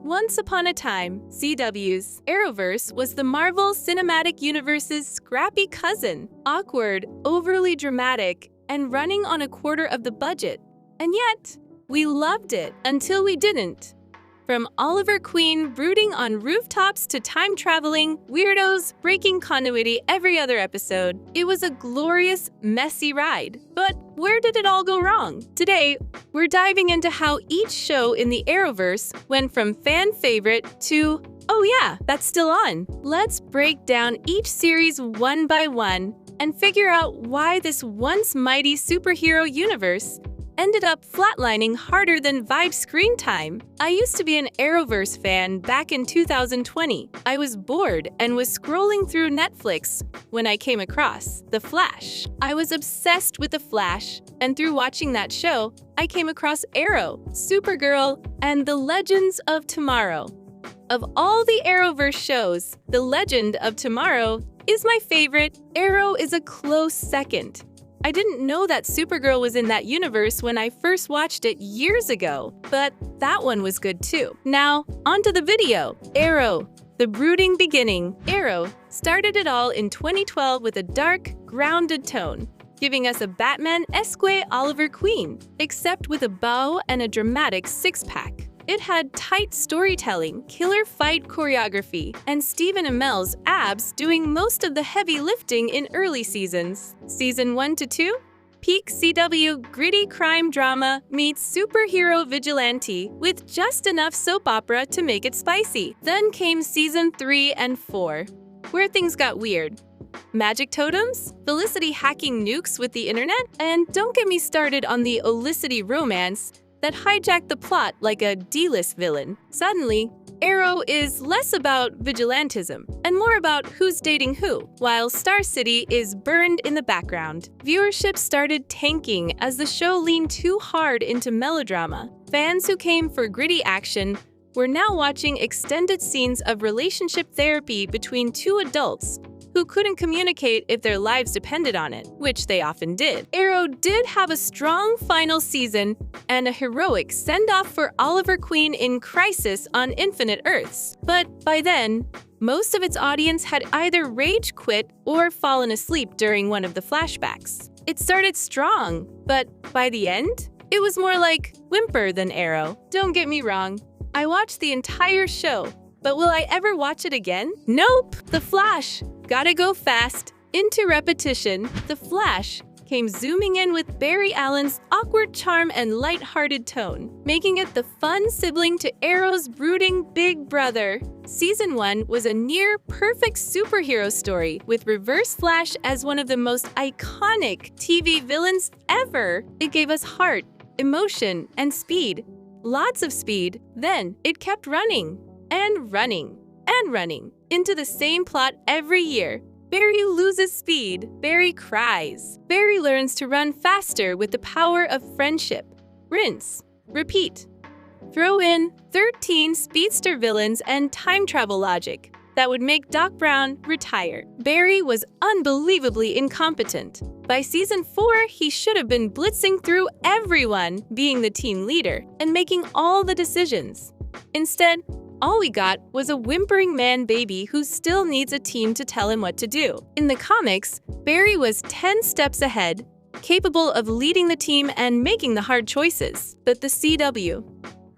Once upon a time, CW's Arrowverse was the Marvel Cinematic Universe's scrappy cousin, awkward, overly dramatic, and running on a quarter of the budget. And yet, we loved it until we didn't. From Oliver Queen brooding on rooftops to time-traveling weirdos breaking continuity every other episode, it was a glorious, messy ride. But where did it all go wrong? Today, we're diving into how each show in the Arrowverse went from fan favorite to, oh yeah, that's still on. Let's break down each series one by one and figure out why this once mighty superhero universe ended up flatlining harder than Vibe screen time. I used to be an Arrowverse fan back in 2020. I was bored and was scrolling through Netflix when I came across The Flash. I was obsessed with The Flash, and through watching that show, I came across Arrow, Supergirl, and The Legends of Tomorrow. Of all the Arrowverse shows, The Legend of Tomorrow is my favorite. Arrow is a close second. I didn't know that Supergirl was in that universe when I first watched it years ago, but that one was good too. Now, onto the video. Arrow, the brooding beginning. Arrow started it all in 2012 with a dark, grounded tone, giving us a Batman-esque Oliver Queen, except with a bow and a dramatic six-pack. It had tight storytelling, killer fight choreography, and Stephen Amell's abs doing most of the heavy lifting in early seasons. Season 1 to 2? Peak CW gritty crime drama meets superhero vigilante with just enough soap opera to make it spicy. Then came Season 3 and 4, where things got weird. Magic totems, Felicity hacking nukes with the internet, and don't get me started on the Olicity romance that hijacked the plot like a D-list villain. Suddenly, Arrow is less about vigilantism and more about who's dating who, while Star City is burned in the background. Viewership started tanking as the show leaned too hard into melodrama. Fans who came for gritty action were now watching extended scenes of relationship therapy between two adults who couldn't communicate if their lives depended on it, which they often did. Arrow did have a strong final season and a heroic send-off for Oliver Queen in Crisis on Infinite Earths. But by then, most of its audience had either rage quit or fallen asleep during one of the flashbacks. It started strong, but by the end, it was more like whimper than Arrow. Don't get me wrong, I watched the entire show, but will I ever watch it again? Nope! The Flash. Gotta go fast. Into repetition, The Flash came zooming in with Barry Allen's awkward charm and light-hearted tone, making it the fun sibling to Arrow's brooding big brother. Season 1 was a near-perfect superhero story, with Reverse Flash as one of the most iconic TV villains ever. It gave us heart, emotion, and speed. Lots of speed. Then it kept running, and running, and running, into the same plot every year. Barry loses speed. Barry cries. Barry learns to run faster with the power of friendship. Rinse. Repeat. Throw in 13 speedster villains and time travel logic that would make Doc Brown retire. Barry was unbelievably incompetent. By season 4, he should have been blitzing through everyone, being the team leader, and making all the decisions. Instead, all we got was a whimpering man-baby who still needs a team to tell him what to do. In the comics, Barry was 10 steps ahead, capable of leading the team and making the hard choices. But the CW.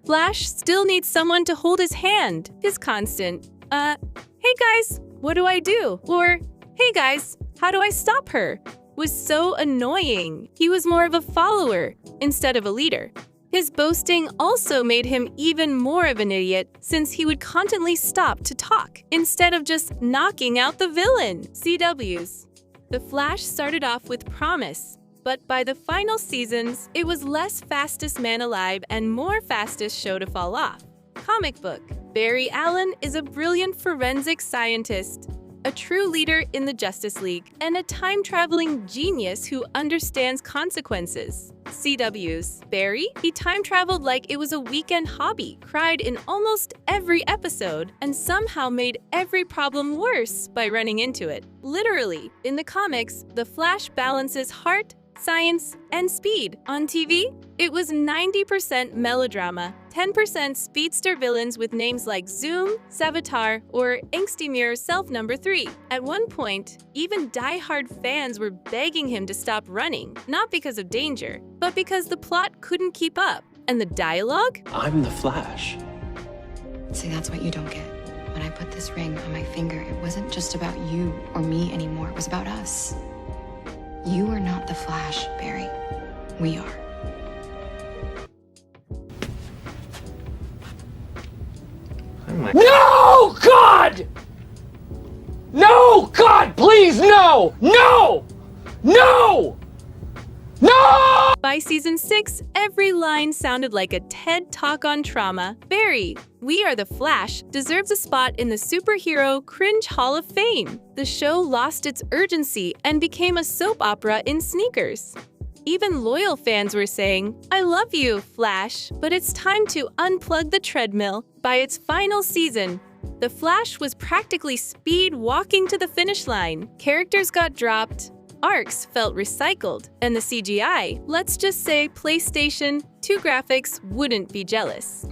Flash still needs someone to hold his hand. His constant, hey guys, what do I do? Or, hey guys, how do I stop her? Was so annoying. He was more of a follower instead of a leader. His boasting also made him even more of an idiot, since he would constantly stop to talk, instead of just knocking out the villain. CW's. The Flash started off with promise, but by the final seasons, it was less fastest man alive and more fastest show to fall off. Comic book. Barry Allen is a brilliant forensic scientist, a true leader in the Justice League, and a time-traveling genius who understands consequences. CW's. Barry? He time-traveled like it was a weekend hobby, cried in almost every episode, and somehow made every problem worse by running into it. Literally. In the comics, the Flash balances heart, science, and speed. On TV, it was 90% melodrama, 10% speedster villains with names like Zoom, Savitar, or Angsty Mirror Self Number 3. At one point, even die-hard fans were begging him to stop running, not because of danger, but because the plot couldn't keep up. And the dialogue? I'm the Flash. See, that's what you don't get. When I put this ring on my finger, it wasn't just about you or me anymore. It was about us. You are not the Flash, Barry. We are. No, God! No, God, please, no! No! No! No! By season 6, every line sounded like a TED Talk on trauma. Barry, We Are the Flash, deserves a spot in the Superhero Cringe Hall of Fame. The show lost its urgency and became a soap opera in sneakers. Even loyal fans were saying, "I love you, Flash, but it's time to unplug the treadmill." By its final season, The Flash was practically speed walking to the finish line. Characters got dropped, arcs felt recycled, and the CGI, let's just say PlayStation 2 graphics wouldn't be jealous.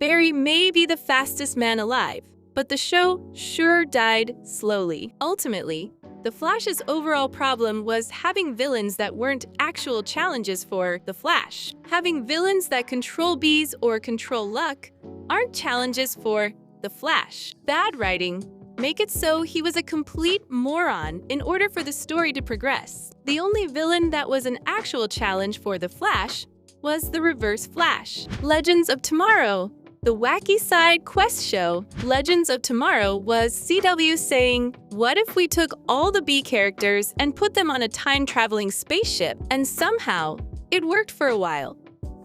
Barry may be the fastest man alive, but the show sure died slowly. Ultimately, The Flash's overall problem was having villains that weren't actual challenges for The Flash. Having villains that control bees or control luck aren't challenges for The Flash. Bad writing make it so he was a complete moron in order for the story to progress. The only villain that was an actual challenge for The Flash was the Reverse Flash. Legends of Tomorrow. The wacky side quest show, Legends of Tomorrow, was CW saying, what if we took all the B characters and put them on a time-traveling spaceship? And somehow, it worked for a while.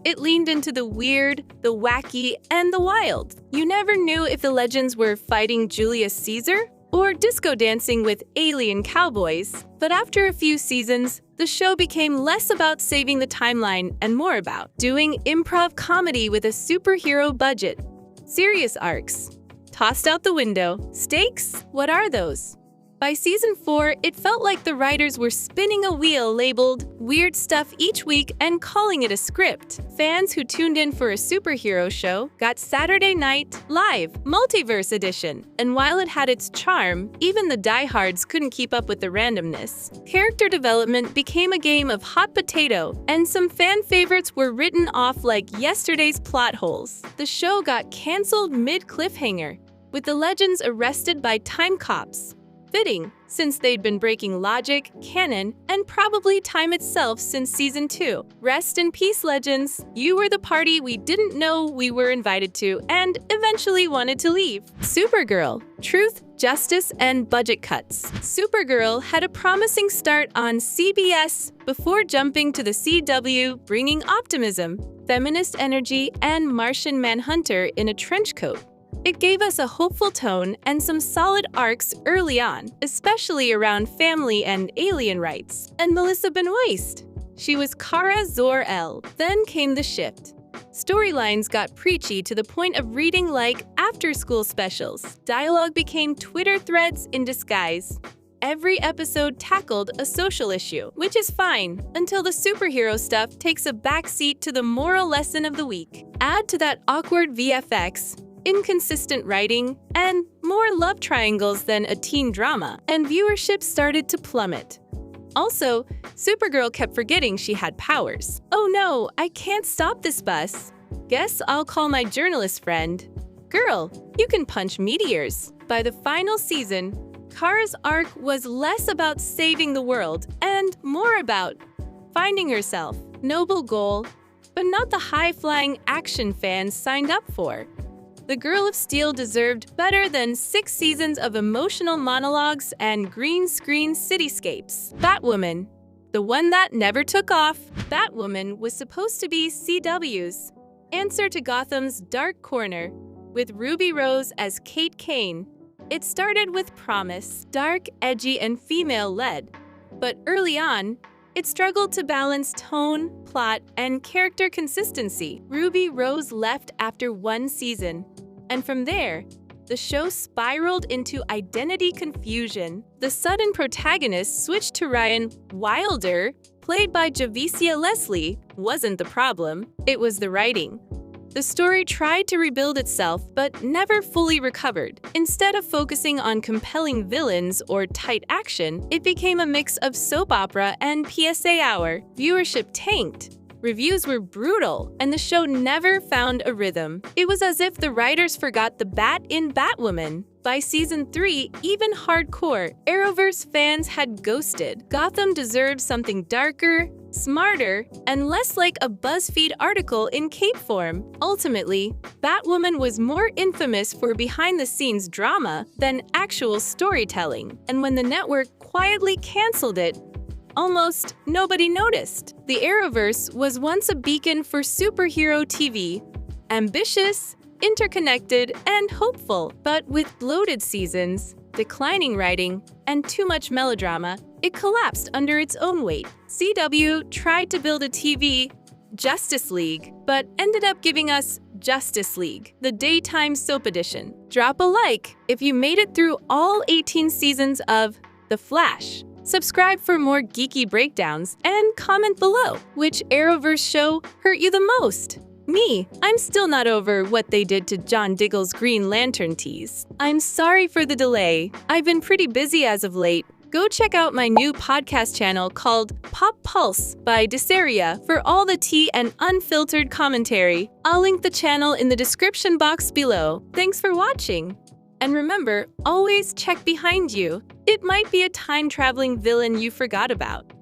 It leaned into the weird, the wacky, and the wild. You never knew if the Legends were fighting Julius Caesar or disco dancing with alien cowboys. But after a few seasons, the show became less about saving the timeline and more about doing improv comedy with a superhero budget. Serious arcs tossed out the window. Stakes? What are those? By season 4, it felt like the writers were spinning a wheel labeled weird stuff each week and calling it a script. Fans who tuned in for a superhero show got Saturday Night Live Multiverse Edition. And while it had its charm, even the diehards couldn't keep up with the randomness. Character development became a game of hot potato, and some fan favorites were written off like yesterday's plot holes. The show got canceled mid-cliffhanger, with the Legends arrested by time cops. Fitting, since they'd been breaking logic, canon, and probably time itself since season 2. Rest in peace, Legends. You were the party we didn't know we were invited to and eventually wanted to leave. Supergirl. Truth, justice, and budget cuts. Supergirl had a promising start on CBS before jumping to the CW, bringing optimism, feminist energy, and Martian Manhunter in a trench coat. It gave us a hopeful tone and some solid arcs early on, especially around family and alien rights. And Melissa Benoist. She was Kara Zor-El. Then came the shift. Storylines got preachy to the point of reading like after-school specials. Dialogue became Twitter threads in disguise. Every episode tackled a social issue, which is fine, until the superhero stuff takes a backseat to the moral lesson of the week. Add to that awkward VFX, inconsistent writing, and more love triangles than a teen drama, and viewership started to plummet. Also, Supergirl kept forgetting she had powers. Oh no, I can't stop this bus. Guess I'll call my journalist friend. Girl, you can punch meteors. By the final season, Kara's arc was less about saving the world and more about finding herself. Noble goal, but not the high-flying action fans signed up for. The Girl of Steel deserved better than 6 seasons of emotional monologues and green screen cityscapes. Batwoman, the one that never took off. Batwoman was supposed to be CW's answer to Gotham's dark corner, with Ruby Rose as Kate Kane. It started with promise, dark, edgy, and female-led. But early on, It struggled to balance tone, plot, and character consistency. Ruby Rose left after 1 season, and from there, the show spiraled into identity confusion. The sudden protagonist switched to Ryan Wilder, played by Javicia Leslie, wasn't the problem, it was the writing. The story tried to rebuild itself, but never fully recovered. Instead of focusing on compelling villains or tight action, it became a mix of soap opera and PSA hour. Viewership tanked. Reviews were brutal, and the show never found a rhythm. It was as if the writers forgot the bat in Batwoman. By season 3, even hardcore Arrowverse fans had ghosted. Gotham deserved something darker, smarter, and less like a BuzzFeed article in cape form. Ultimately, Batwoman was more infamous for behind-the-scenes drama than actual storytelling, and when the network quietly canceled it, almost nobody noticed. The Arrowverse was once a beacon for superhero TV, ambitious, interconnected, and hopeful. But with bloated seasons, declining writing, and too much melodrama, it collapsed under its own weight. CW tried to build a TV Justice League, but ended up giving us Justice League, the daytime soap edition. Drop a like if you made it through all 18 seasons of The Flash. Subscribe for more geeky breakdowns and comment below. Which Arrowverse show hurt you the most? Me, I'm still not over what they did to John Diggle's Green Lantern tease. I'm sorry for the delay. I've been pretty busy as of late. Go check out my new podcast channel called PopPulse by Dasira for all the tea and unfiltered commentary. I'll link the channel in the description box below. Thanks for watching. And remember, always check behind you. It might be a time-traveling villain you forgot about.